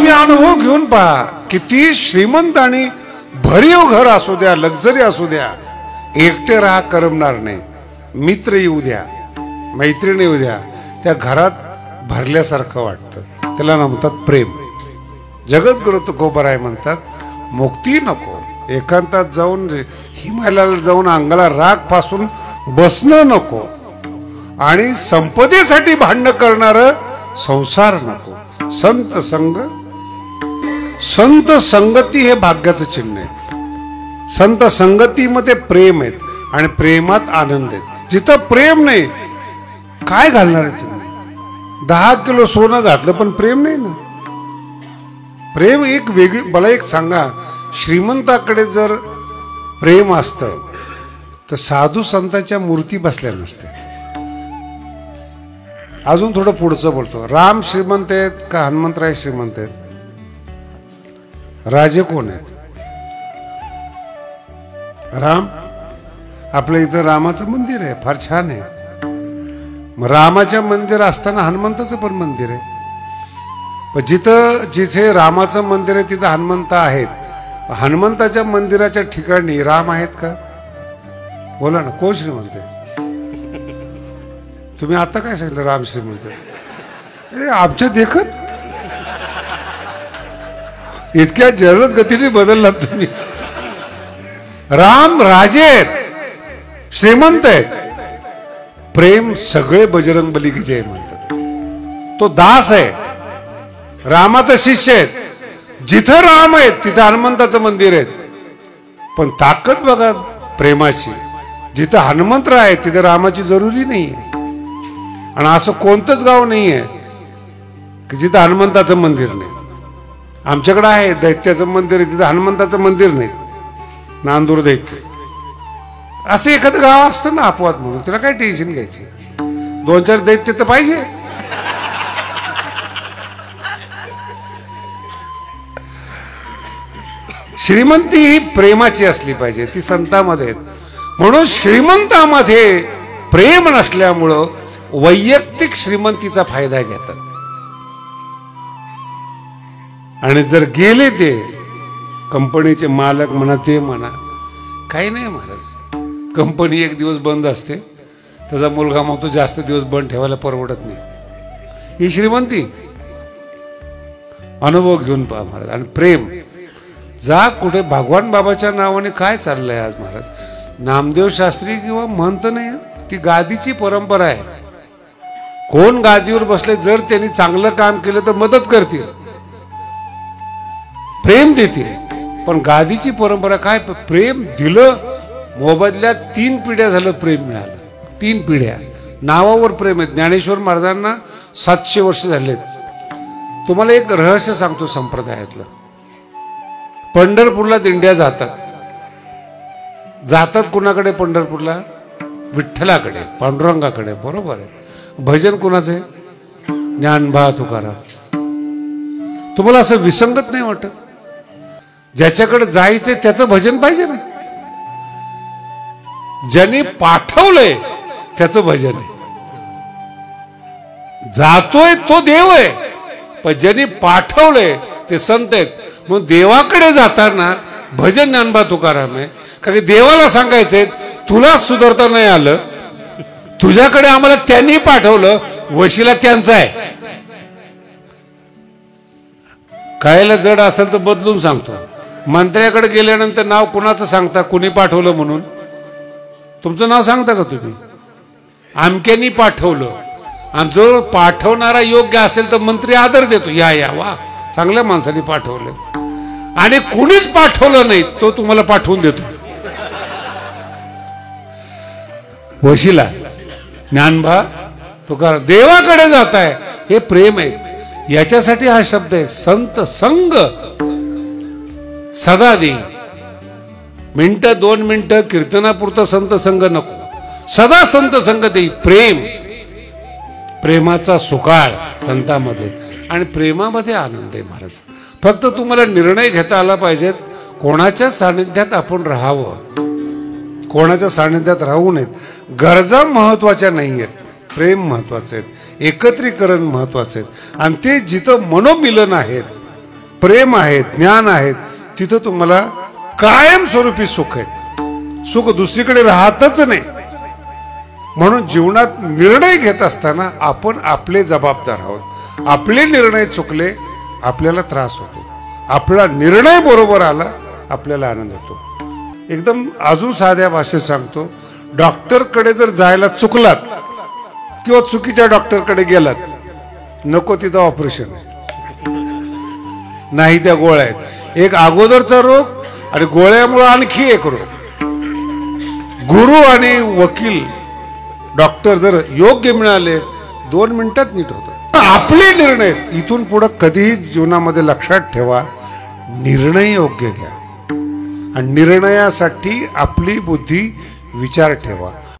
तुम्ही अनुभव घेऊन पहा, किती श्रीमंत आणि भरीव घर असू द्या, लक्झरी असू द्या, एकटे राहा करमणार नाही. मित्र येऊ द्या, मैत्रिणी येऊ द्या, त्या घरात भरल्यासारखं वाटतं. त्याला म्हणतात प्रेम. जगद्गुरु तुकोबराय म्हणतात, मुक्ती नको, एकांतात जाऊन हिमालयाला जाऊन अंगाला राग पासून बसणं नको, आणि संपदेसाठी भांडण करणार संसार नको. संत संग, संत संगती हे भाग्याचं चिन्ह आहे. संत संगतीमध्ये प्रेम आहेत आणि प्रेमात आनंद आहेत. जिथं प्रेम नाही, काय घालणार आहे तुम्ही? 10 किलो सोनं घातलं पण प्रेम नाही ना. प्रेम एक वेगळी. मला एक सांगा, श्रीमंताकडे जर प्रेम असतं तर साधू संतांच्या मूर्ती बसल्या नसते. अजून थोडं पुढचं बोलतो. राम श्रीमंत आहेत का हनुमंतराय श्रीमंत आहेत? राजे कोण आहेत? राम. आपल्या इथं रामाचं मंदिर आहे, फार छान आहे. मग रामाच्या मंदिर असताना हनुमंताचं पण मंदिर आहे. पण जिथे रामाचं मंदिर आहे तिथं हनुमंत आहेत. हनुमंताच्या मंदिराच्या ठिकाणी राम आहेत का? बोला ना, कोण श्रीमंत आहे? तुम्ही आता काय सांगितलं? राम श्रीमंत. अरे आमच्या देखत इतक्या जलद गतीने बदललात तुम्ही. राम राजे आहेत, श्रीमंत आहेत. प्रेम सगळे बजरंग बली की जय म्हणतात. तो दास आहे, रामाचा शिष्य आहेत. जिथं राम आहेत तिथं हनुमंताचं मंदिर आहे. पण ताकद बघा प्रेमाची. जिथं हनुमंतराय आहे तिथं रामाची जरुरी नाही आहे. आणि असं कोणतंच गाव नाही आहे की जिथं हनुमंताचं मंदिर नाही. आमच्याकडे आहे दैत्याचं मंदिर आहे, तिथं हनुमंताचं मंदिर नाही. नांदूर दैत्य असं एखादं गाव असतं ना अपवाद म्हणून, त्याला काय टेन्शन घ्यायचे. 2-4 दैत्य तर पाहिजे. श्रीमंती ही प्रेमाची असली पाहिजे, ती संतांमध्ये आहेत. म्हणून श्रीमंतामध्ये प्रेम नसल्यामुळं वैयक्तिक श्रीमंतीचा फायदा घेतात. आणि जर गेले ते कंपनीचे मालक म्हणा, ते म्हणा, काही नाही महाराज. कंपनी एक दिवस बंद असते, त्याचा मुलगा मग तो जास्त दिवस बंद ठेवायला परवडत नाही. ही श्रीमंती. अनुभव घेऊन पहा महाराज. आणि प्रेम जा कुठे भगवान बाबाच्या नावाने काय चाललंय आज महाराज. नामदेव शास्त्री किंवा म्हणत नाही, ती गादीची परंपरा आहे. कोण गादीवर बसले, जर त्यांनी चांगलं काम केलं तर मदत करतील, प्रेम देतील. पण गादीची परंपरा काय? प्रेम दिलं, मोबदल्यात 3 पिढ्या झालं प्रेम मिळालं. 3 पिढ्या. नावावर प्रेम आहे. ज्ञानेश्वर महाराजांना 700 वर्ष झालेत. तुम्हाला एक रहस्य सांगतो संप्रदायातलं. पंढरपूरला दिंड्या जातात कुणाकडे? पंढरपूरला विठ्ठलाकडे, पांडुरंगाकडे. बरोबर आहे. भजन कुणाचं आहे? ज्ञानोबा तुकाराम. तुम्हाला असं विसंगत नाही वाटत? ज्याच्याकडे जायचंय त्याचं भजन पाहिजे ना. ज्याने पाठवलंय त्याचं भजन आहे. जातोय तो देव आहे, पण ज्याने पाठवलंय ते संत आहेत. मग देवाकडे जाताना भजन ज्ञानोबा तुकाराम आहे. का की देवाला सांगायचंय तुला सुधारता नाही आलं, तुझ्याकडे आम्हाला त्यांनी पाठवलं, वशिला त्यांचा आहे. कळायला जड असेल तर बदलून सांगतो. मंत्र्याकडे गेल्यानंतर नाव कुणाचं सांगता? कुणी पाठवलं म्हणून? तुमचं नाव सांगता का तुम्ही? आमक्यांनी पाठवलं. आणि जो पाठवणारा योग्य असेल तर मंत्री आदर देतो, या या वा चांगल्या माणसाने पाठवलं. आणि कुणीच पाठवलं नाही तो तुम्हाला पाठवून देतो. वशिला ज्ञानोबा तुकाराम. देवाकडे जात आहे हे प्रेम आहे. याच्यासाठी हा शब्द आहे संत संग. सदा दे. 1-2 मिनिटं कीर्तनापुरतं संत संग नको, सदा संत संग दे. प्रेम, प्रेमाचा सुकाळ संतांमध्ये. आणि प्रेमामध्ये आनंद आहे महाराज. फक्त तुम्हाला निर्णय घेता आला पाहिजेत कोणाच्या सानिध्यात आपण राहावं, कोणाच्या सानिध्यात राहू नयेत. गरजा महत्वाच्या नाही आहेत, प्रेम महत्वाचे आहेत, एकत्रीकरण महत्वाचे आहेत. आणि ते जिथं मनोमिलन आहेत प्रेम आहे, ज्ञान आहे, तिथं तुम्हाला कायमस्वरूपी सुख आहे. सुख दुसरीकडे राहतच नाही. म्हणून जीवनात निर्णय घेत असताना आपण आपले जबाबदार आहोत. आपले निर्णय चुकले आपल्याला त्रास होतो, आपला निर्णय बरोबर आला आपल्याला आनंद होतो. एकदम अजून साध्या भाषेत सांगतो, डॉक्टरकडे जर जायला चुकलात किंवा चुकीच्या डॉक्टरकडे गेलात, नको तिथं ऑपरेशन आहे, नाही त्या गोळ्या आहेत. एक अगोदरचा रोग आणि गोळ्यामुळे आणखी एक रोग. गुरु आणि वकील डॉक्टर जर योग्य मिळाले 2 मिनिटात नीट होतं. आपले निर्णय इथून पुढे कधीही जीवनामध्ये लक्षात ठेवा, निर्णय योग्य घ्या आणि निर्णयासाठी आपली बुद्धी विचार ठेवा.